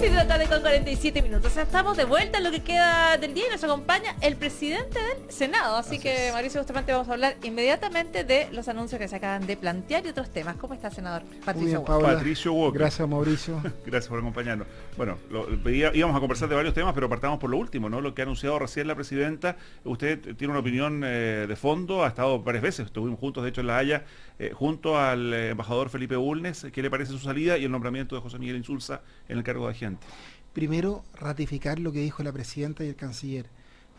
7 de la tarde con 47 minutos. O sea, estamos de vuelta en lo que queda del día y nos acompaña el presidente del Senado. Así que, Mauricio Bustamante, vamos a hablar inmediatamente de los anuncios que se acaban de plantear y otros temas. ¿Cómo está, senador? Patricio Walker. Patricio Walker. Gracias, Mauricio. Gracias por acompañarnos. Bueno, íbamos a conversar de varios temas, pero partamos por lo último, ¿no? Lo que ha anunciado recién la presidenta. Usted tiene una opinión de fondo, ha estado varias veces, estuvimos juntos, de hecho, en La Haya, junto al embajador Felipe Bulnes. ¿Qué le parece su salida y el nombramiento de José Miguel Insulza en el cargo de agente? Primero, ratificar lo que dijo la presidenta y el canciller.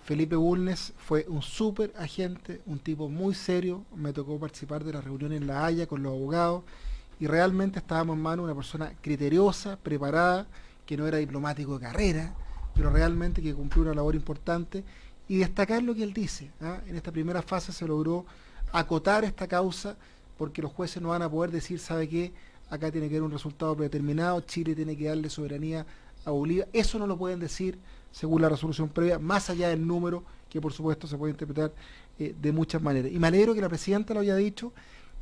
Felipe Bulnes fue un súper agente, un tipo muy serio. Me tocó participar de la reunión en La Haya con los abogados y realmente estábamos en manos de una persona criteriosa, preparada, que no era diplomático de carrera, pero realmente que cumplió una labor importante. Y destacar lo que él dice, ¿ah? En esta primera fase se logró acotar esta causa porque los jueces no van a poder decir, ¿sabe qué? Acá tiene que haber un resultado predeterminado, Chile tiene que darle soberanía a Bolivia. Eso no lo pueden decir según la resolución previa, más allá del número, que por supuesto se puede interpretar de muchas maneras. Y me alegro que la presidenta lo haya dicho,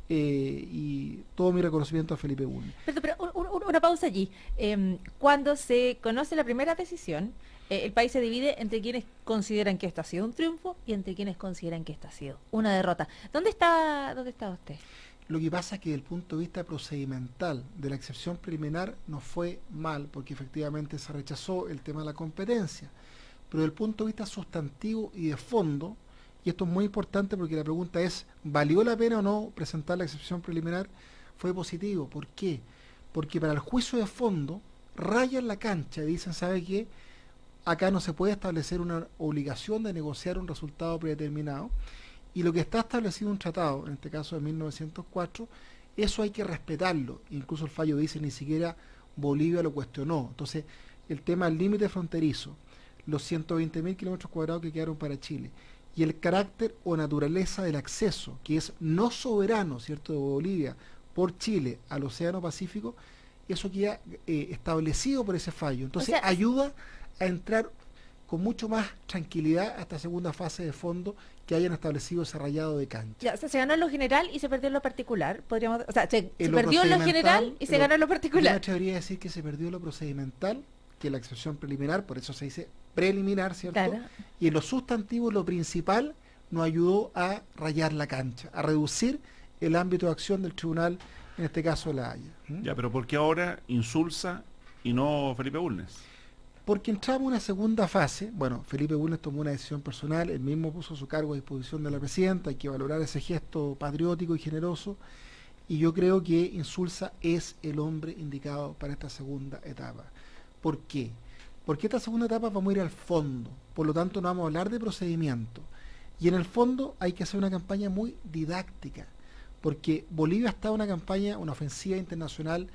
y todo mi reconocimiento a Felipe Bulnes. Pero una pausa allí. Cuando se conoce la primera decisión, el país se divide entre quienes consideran que esto ha sido un triunfo y entre quienes consideran que esto ha sido una derrota. ¿Dónde está usted? Lo que pasa es que desde el punto de vista procedimental de la excepción preliminar no fue mal, porque efectivamente se rechazó el tema de la competencia. Pero desde el punto de vista sustantivo y de fondo, y esto es muy importante porque la pregunta es, ¿valió la pena o no presentar la excepción preliminar? Fue positivo. ¿Por qué? Porque para el juicio de fondo rayan la cancha y dicen, ¿sabe qué? Acá no se puede establecer una obligación de negociar un resultado predeterminado. Y lo que está establecido en un tratado, en este caso de 1904, eso hay que respetarlo. Incluso el fallo dice ni siquiera Bolivia lo cuestionó. Entonces, el tema del límite fronterizo, los 120.000 kilómetros cuadrados que quedaron para Chile, y el carácter o naturaleza del acceso, que es no soberano, ¿cierto?, de Bolivia por Chile al Océano Pacífico, eso queda establecido por ese fallo. Entonces, ayuda a entrar con mucho más tranquilidad a esta segunda fase de fondo, que hayan establecido ese rayado de cancha. Ya, o sea, se ganó en lo general y se perdió en lo particular. Podríamos, o sea, se perdió en lo general y se ganó en lo particular. Yo me atrevería a decir que se perdió en lo procedimental, que es la excepción preliminar, por eso se dice preliminar, ¿cierto? Claro. Y en lo sustantivo, lo principal, nos ayudó a rayar la cancha, a reducir el ámbito de acción del tribunal, en este caso La Haya. Ya, pero ¿por qué ahora Insulza y no Felipe Bulnes? Porque entramos en una segunda fase. Bueno, Felipe Bulnes tomó una decisión personal, él mismo puso su cargo a disposición de la presidenta, hay que valorar ese gesto patriótico y generoso, y yo creo que Insulza es el hombre indicado para esta segunda etapa. ¿Por qué? Porque esta segunda etapa vamos a ir al fondo, por lo tanto no vamos a hablar de procedimiento, y en el fondo hay que hacer una campaña muy didáctica, porque Bolivia está en una campaña, una ofensiva internacional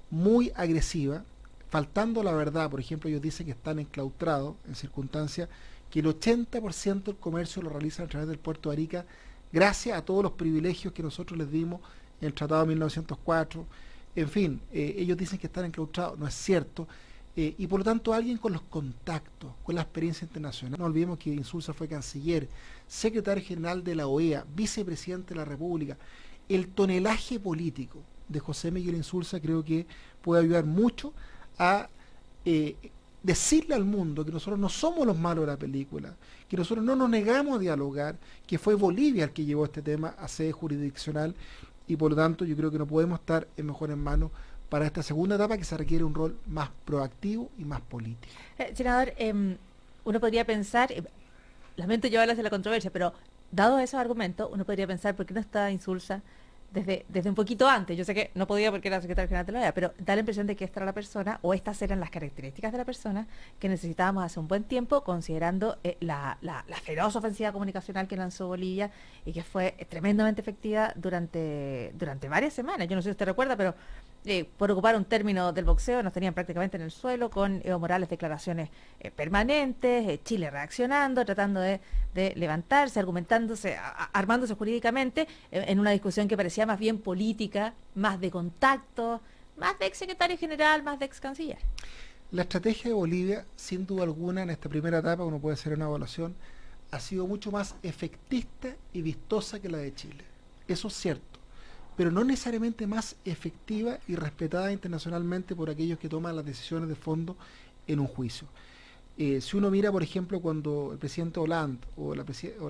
muy agresiva, faltando la verdad. Por ejemplo, ellos dicen que están enclaustrados en circunstancias que el 80% del comercio lo realizan a través del puerto de Arica, gracias a todos los privilegios que nosotros les dimos en el Tratado de 1904. En fin, ellos dicen que están enclaustrados, no es cierto. Y por lo tanto, alguien con los contactos, con la experiencia internacional. No olvidemos que Insulza fue canciller, secretario general de la OEA, vicepresidente de la República. El tonelaje político de José Miguel Insulza creo que puede ayudar mucho a decirle al mundo que nosotros no somos los malos de la película, que nosotros no nos negamos a dialogar, que fue Bolivia el que llevó este tema a sede jurisdiccional, y por lo tanto yo creo que no podemos estar en mejores manos para esta segunda etapa, que se requiere un rol más proactivo y más político. Senador, uno podría pensar, lamento llevarlas de la controversia, pero dado esos argumentos, uno podría pensar, ¿por qué no está Insulza desde un poquito antes? Yo sé que no podía porque era secretario general de la OEA, pero da la impresión de que esta era la persona, o estas eran las características de la persona que necesitábamos hace un buen tiempo, considerando la feroz ofensiva comunicacional que lanzó Bolivia y que fue tremendamente efectiva durante varias semanas. Yo no sé si usted recuerda, pero por ocupar un término del boxeo, nos tenían prácticamente en el suelo, con Evo Morales declaraciones permanentes, Chile reaccionando, tratando de levantarse, argumentándose, armándose jurídicamente, en una discusión que parecía más bien política, más de contacto, más de ex secretario general, más de ex canciller. La estrategia de Bolivia, sin duda alguna, en esta primera etapa, uno puede hacer una evaluación, ha sido mucho más efectista y vistosa que la de Chile. Eso es cierto. pero no necesariamente más efectiva y respetada internacionalmente por aquellos que toman las decisiones de fondo en un juicio. Si uno mira, por ejemplo, cuando el presidente Hollande o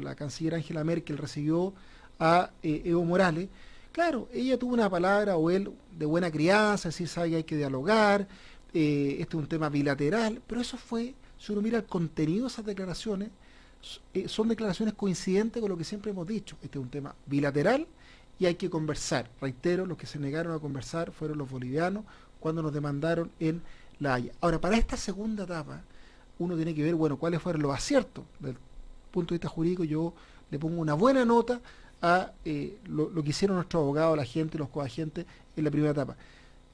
la canciller Angela Merkel recibió a Evo Morales, claro, ella tuvo una palabra, o él, de buena crianza, decir, sabe que hay que dialogar, este es un tema bilateral, pero eso fue, si uno mira el contenido de esas declaraciones, son declaraciones coincidentes con lo que siempre hemos dicho, este es un tema bilateral y hay que conversar. Reitero, los que se negaron a conversar fueron los bolivianos cuando nos demandaron en La Haya. Ahora, para esta segunda etapa, uno tiene que ver, bueno, cuáles fueron los aciertos. Desde el punto de vista jurídico, yo le pongo una buena nota a lo que hicieron nuestros abogados, la gente, los coagentes en la primera etapa.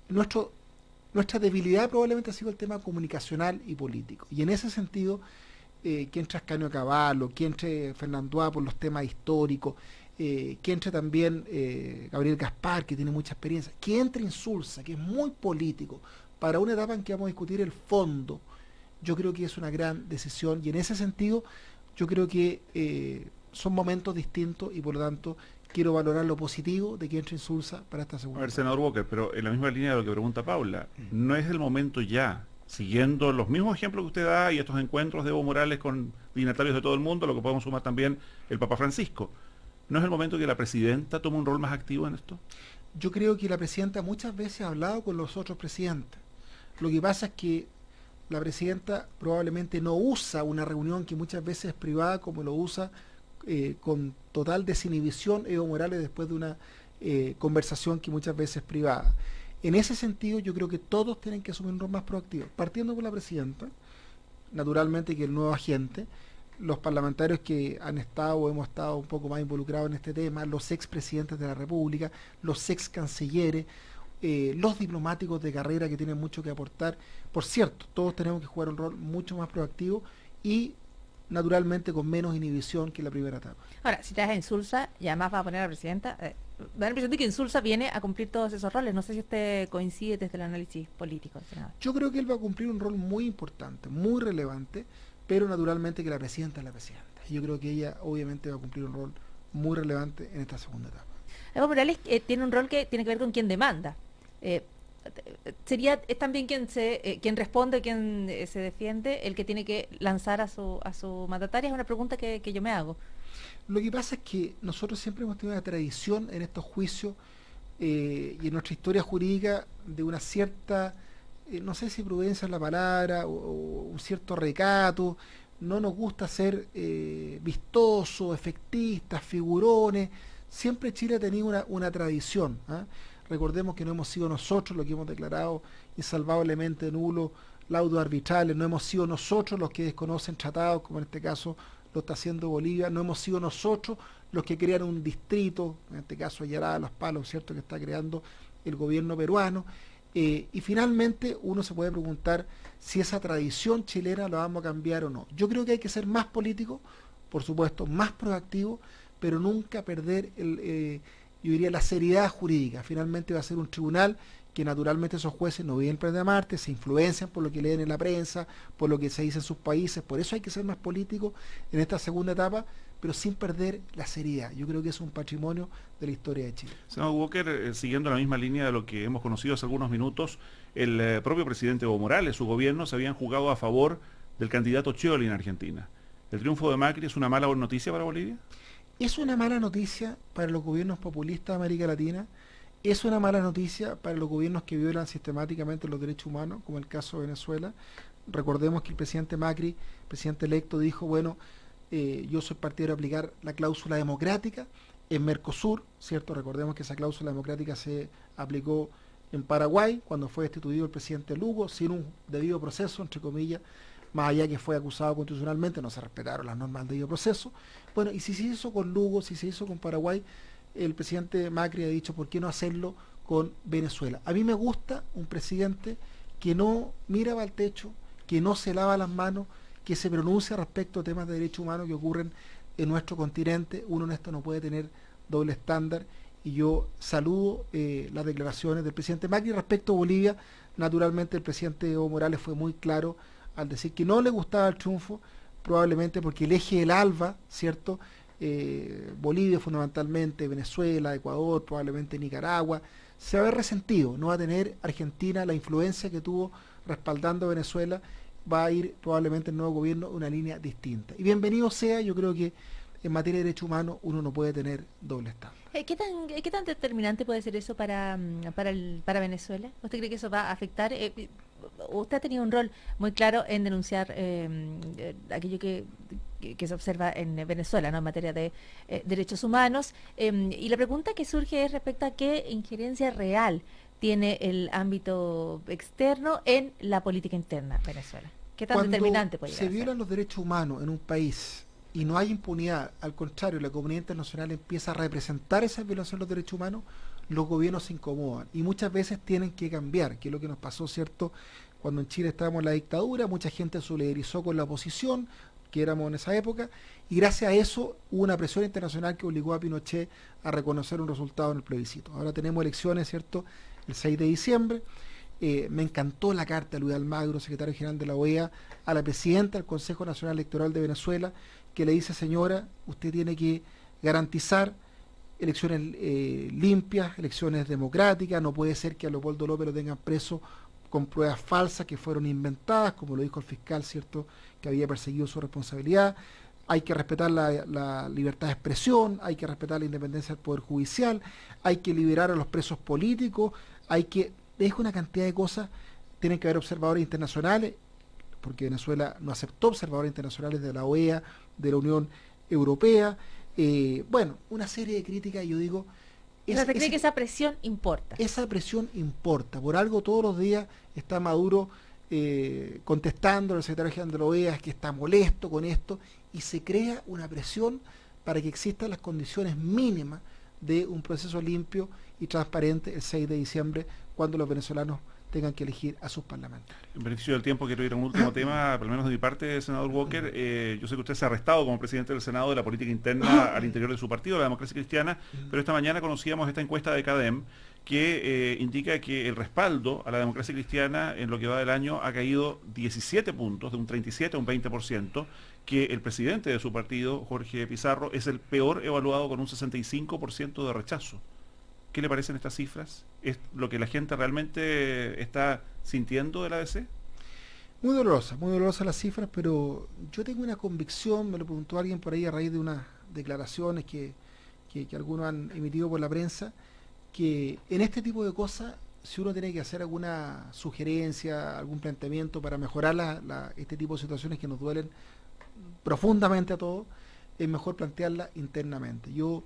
Nuestra debilidad probablemente ha sido el tema comunicacional y político. Y en ese sentido, que entre Ascanio Cavallo, que entre Fernando A por los temas históricos, que entre también Gabriel Gaspar, que tiene mucha experiencia, que entre Insulza, que es muy político, para una etapa en que vamos a discutir el fondo. Yo creo que es una gran decisión y en ese sentido yo creo que son momentos distintos y por lo tanto quiero valorar lo positivo de que entre Insulza para esta segunda. A ver, senador Walker, pero en la misma línea de lo que pregunta Paula, ¿no es el momento ya, siguiendo los mismos ejemplos que usted da y estos encuentros de Evo Morales con dignatarios de todo el mundo, lo que podemos sumar también el Papa Francisco, ¿no es el momento que la presidenta tome un rol más activo en esto? Yo creo que la presidenta muchas veces ha hablado con los otros presidentes. Lo que pasa es que la presidenta probablemente no usa una reunión que muchas veces es privada como lo usa con total desinhibición Evo Morales después de una conversación que muchas veces es privada. En ese sentido yo creo que todos tienen que asumir un rol más proactivo, partiendo por la presidenta, naturalmente que el nuevo agente, los parlamentarios que han estado o hemos estado un poco más involucrados en este tema, los expresidentes de la República, los ex cancilleres, los diplomáticos de carrera que tienen mucho que aportar. Por cierto, todos tenemos que jugar un rol mucho más proactivo y naturalmente con menos inhibición que en la primera etapa. Ahora, si traes a Insulza y además va a poner a la presidenta, da la impresión de que Insulza viene a cumplir todos esos roles. No sé si usted coincide desde el análisis político, senador. Yo creo que él va a cumplir un rol muy importante, muy relevante, pero naturalmente que la presidenta es la presidenta. Yo creo que ella obviamente va a cumplir un rol muy relevante en esta segunda etapa. Evo Morales tiene un rol que tiene que ver con quien demanda. Es también quien responde, quien se defiende, el que tiene que lanzar a su mandataria. Es una pregunta que yo me hago. Lo que pasa es que nosotros siempre hemos tenido una tradición en estos juicios y en nuestra historia jurídica de una cierta, no sé si prudencia es la palabra, o un cierto recato. No nos gusta ser vistosos, efectistas, figurones. Siempre Chile ha tenido una tradición. Recordemos que no hemos sido nosotros los que hemos declarado insalvablemente nulo laudos arbitrales, no hemos sido nosotros los que desconocen tratados, como en este caso lo está haciendo Bolivia, no hemos sido nosotros los que crean un distrito, en este caso Ayará de Los Palos, ¿cierto?, que está creando el gobierno peruano. Y finalmente uno se puede preguntar si esa tradición chilena la vamos a cambiar o no. Yo creo que hay que ser más político, por supuesto, más proactivo, pero nunca perder yo diría la seriedad jurídica. Finalmente va a ser un tribunal que naturalmente esos jueces no viven en Planeta Marte, se influencian por lo que leen en la prensa, por lo que se dice en sus países, por eso hay que ser más político en esta segunda etapa, pero sin perder la seriedad. Yo creo que es un patrimonio de la historia de Chile. Senador Walker, siguiendo la misma línea de lo que hemos conocido hace algunos minutos, el propio presidente Evo Morales, su gobierno, se habían jugado a favor del candidato Scioli en Argentina. ¿El triunfo de Macri es una mala noticia para Bolivia? Es una mala noticia para los gobiernos populistas de América Latina, es una mala noticia para los gobiernos que violan sistemáticamente los derechos humanos, como el caso de Venezuela. Recordemos que el presidente Macri, presidente electo, dijo, bueno, yo soy partidario de aplicar la cláusula democrática en Mercosur, ¿cierto? Recordemos que esa cláusula democrática se aplicó en Paraguay, cuando fue destituido el presidente Lugo, sin un debido proceso, entre comillas, más allá que fue acusado constitucionalmente, no se respetaron las normas del debido proceso. Bueno, y si se hizo con Lugo, si se hizo con Paraguay, el presidente Macri ha dicho, ¿por qué no hacerlo con Venezuela? A mí me gusta un presidente que no mira al techo, que no se lava las manos, que se pronuncia respecto a temas de derechos humanos que ocurren en nuestro continente. Uno en esto no puede tener doble estándar, y yo saludo las declaraciones del presidente Macri respecto a Bolivia. Naturalmente el presidente Evo Morales fue muy claro al decir que no le gustaba el triunfo, probablemente porque el eje del ALBA, ¿cierto?, Bolivia fundamentalmente, Venezuela, Ecuador, probablemente Nicaragua, se va a ver resentido. No va a tener Argentina la influencia que tuvo respaldando a Venezuela. Va a ir probablemente el nuevo gobierno una línea distinta. Y bienvenido sea, yo creo que en materia de derechos humanos uno no puede tener doble estándar. ¿Qué tan determinante puede ser eso para Venezuela? ¿Usted cree que eso va a afectar? Usted ha tenido un rol muy claro en denunciar aquello que se observa en Venezuela, ¿no? En materia de derechos humanos. Y la pregunta que surge es respecto a qué injerencia real tiene el ámbito externo en la política interna de Venezuela. ¿Qué tan determinante puede llegar a ser? Cuando se violan los derechos humanos en un país y no hay impunidad, al contrario, la comunidad internacional empieza a representar esa violación de los derechos humanos, los gobiernos se incomodan y muchas veces tienen que cambiar, que es lo que nos pasó, ¿cierto? Cuando en Chile estábamos en la dictadura, mucha gente solidarizó con la oposición, que éramos en esa época, y gracias a eso hubo una presión internacional que obligó a Pinochet a reconocer un resultado en el plebiscito. Ahora tenemos elecciones, ¿cierto?, el 6 de diciembre. Me encantó la carta de Luis Almagro, secretario general de la OEA, a la presidenta del Consejo Nacional Electoral de Venezuela, que le dice: señora, usted tiene que garantizar elecciones limpias, elecciones democráticas, no puede ser que a Leopoldo López lo tengan preso con pruebas falsas que fueron inventadas, como lo dijo el fiscal, ¿cierto?, que había perseguido su responsabilidad. Hay que respetar la libertad de expresión, hay que respetar la independencia del Poder Judicial, hay que liberar a los presos políticos, es una cantidad de cosas. Tienen que haber observadores internacionales, porque Venezuela no aceptó observadores internacionales de la OEA, de la Unión Europea. Bueno, una serie de críticas, yo digo... ¿Se cree que esa presión importa? Esa presión importa. Por algo todos los días está Maduro contestando al secretario general de la OEA, que está molesto con esto, y se crea una presión para que existan las condiciones mínimas de un proceso limpio y transparente el 6 de diciembre, cuando los venezolanos tengan que elegir a sus parlamentarios. En beneficio del tiempo, quiero ir a un último tema, por lo menos de mi parte, senador Walker. Yo sé que usted se ha arrestado como presidente del Senado de la política interna al interior de su partido, la Democracia Cristiana, pero esta mañana conocíamos esta encuesta de CADEM que indica que el respaldo a la Democracia Cristiana en lo que va del año ha caído 17 puntos, de un 37 a un 20%, que el presidente de su partido, Jorge Pizarro, es el peor evaluado con un 65% de rechazo. ¿Qué le parecen estas cifras? ¿Es lo que la gente realmente está sintiendo de la ADC? Muy dolorosa las cifras, pero yo tengo una convicción, me lo preguntó alguien por ahí a raíz de unas declaraciones que algunos han emitido por la prensa, que en este tipo de cosas, si uno tiene que hacer alguna sugerencia, algún planteamiento para mejorar este tipo de situaciones que nos duelen profundamente a todos, es mejor plantearla internamente. Yo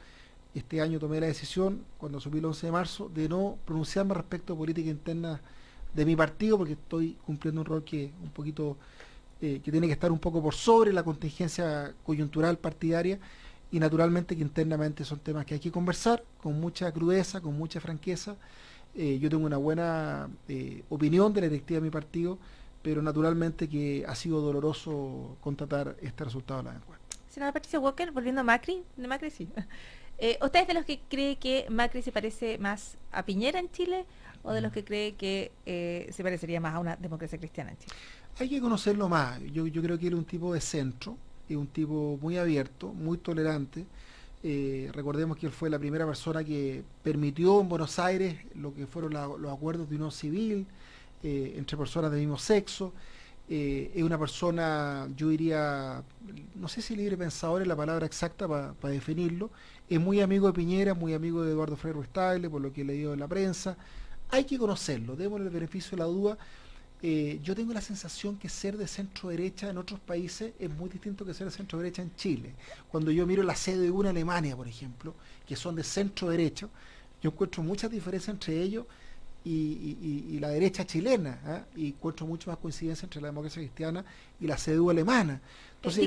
este año tomé la decisión, cuando subí el 11 de marzo, de no pronunciarme respecto a política interna de mi partido, porque estoy cumpliendo un rol que un poquito que tiene que estar un poco por sobre la contingencia coyuntural partidaria, y naturalmente que internamente son temas que hay que conversar con mucha crudeza, con mucha franqueza. Yo tengo una buena opinión de la directiva de mi partido, pero naturalmente que ha sido doloroso constatar este resultado de la encuesta. Senadora Patricia Walker, volviendo a Macri, de Macri sí. ¿Usted es de los que cree que Macri se parece más a Piñera en Chile o de los que cree que se parecería más a una democracia cristiana en Chile? Hay que conocerlo más. Yo creo que él es un tipo de centro, es un tipo muy abierto, muy tolerante. Recordemos que él fue la primera persona que permitió en Buenos Aires lo que fueron los acuerdos de unión civil entre personas del mismo sexo. Es una persona, yo diría, no sé si libre pensador es la palabra exacta para definirlo. Es muy amigo de Piñera, muy amigo de Eduardo Frei Ruiz-Tagle, por lo que he leído en la prensa. Hay que conocerlo, démosle el beneficio de la duda. Yo tengo la sensación que ser de centro derecha en otros países es muy distinto que ser de centro derecha en Chile. Cuando yo miro la CDU en Alemania, por ejemplo, que son de centro derecha, yo encuentro muchas diferencias entre ellos y la derecha chilena, y encuentro mucho más coincidencia entre la democracia cristiana y la CDU alemana. Entonces,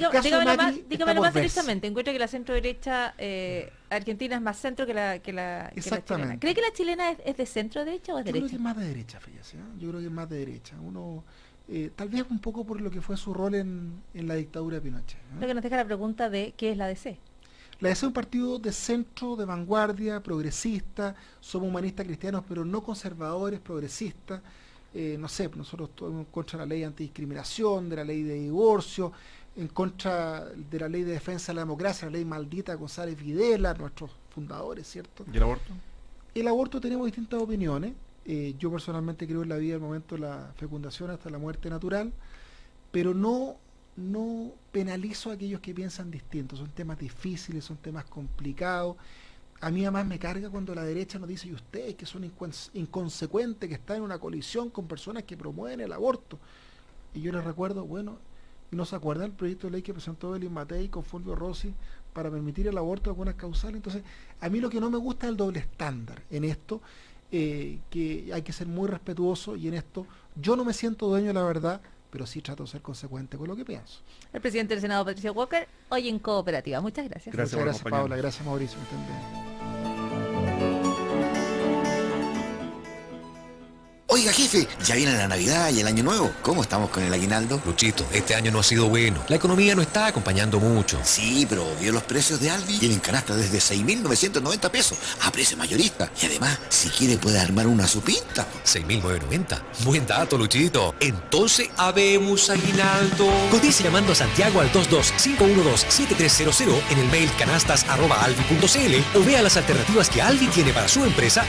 dígamelo más directamente. Encuentro que la centro derecha argentina es más centro que la chilena. ¿Cree que la chilena es de centro derecha o es derecha? Yo creo que es más de derecha, fíjese. Yo creo que es más de derecha. Tal vez un poco por lo que fue su rol en la dictadura de Pinochet. Lo que nos deja la pregunta de ¿qué es la DC? La DC es un partido de centro, de vanguardia, progresista. Somos humanistas cristianos, pero no conservadores, progresistas. No sé, nosotros estamos en contra de la ley antidiscriminación, de la ley de divorcio. en contra de la ley de defensa de la democracia, la ley maldita de González Videla, nuestros fundadores, ¿cierto? ¿Y el aborto? El aborto tenemos distintas opiniones. Yo personalmente creo en la vida del momento de la fecundación hasta la muerte natural, pero no penalizo a aquellos que piensan distinto. Son temas difíciles, son temas complicados. A mí además me carga cuando la derecha nos dice, y ustedes que son inconsecuentes, que están en una colisión con personas que promueven el aborto. Y yo les recuerdo, bueno, ¿no se acuerdan el proyecto de ley que presentó Belín Matei con Fulvio Rossi para permitir el aborto de algunas causales? Entonces, a mí lo que no me gusta es el doble estándar en esto, que hay que ser muy respetuoso, y en esto yo no me siento dueño de la verdad, pero sí trato de ser consecuente con lo que pienso. El presidente del Senado, Patricio Walker, hoy en Cooperativa. Muchas gracias. Gracias Muchas por gracias, acompañarnos. Paula. Gracias, Mauricio. Que estén bien. Oiga, jefe, ya viene la Navidad y el Año Nuevo. ¿Cómo estamos con el aguinaldo? Luchito, este año no ha sido bueno. La economía no está acompañando mucho. Sí, pero vio los precios de Alvi. Tienen canasta desde 6.990 pesos a precio mayorista. Y además, si quiere puede armar una su pinta. 6.990. Buen dato, Luchito. Entonces, habemos aguinaldo. Cotice llamando a Santiago al 22-512-7300 en el mail canastas@alvi.cl o vea las alternativas que Alvi tiene para su empresa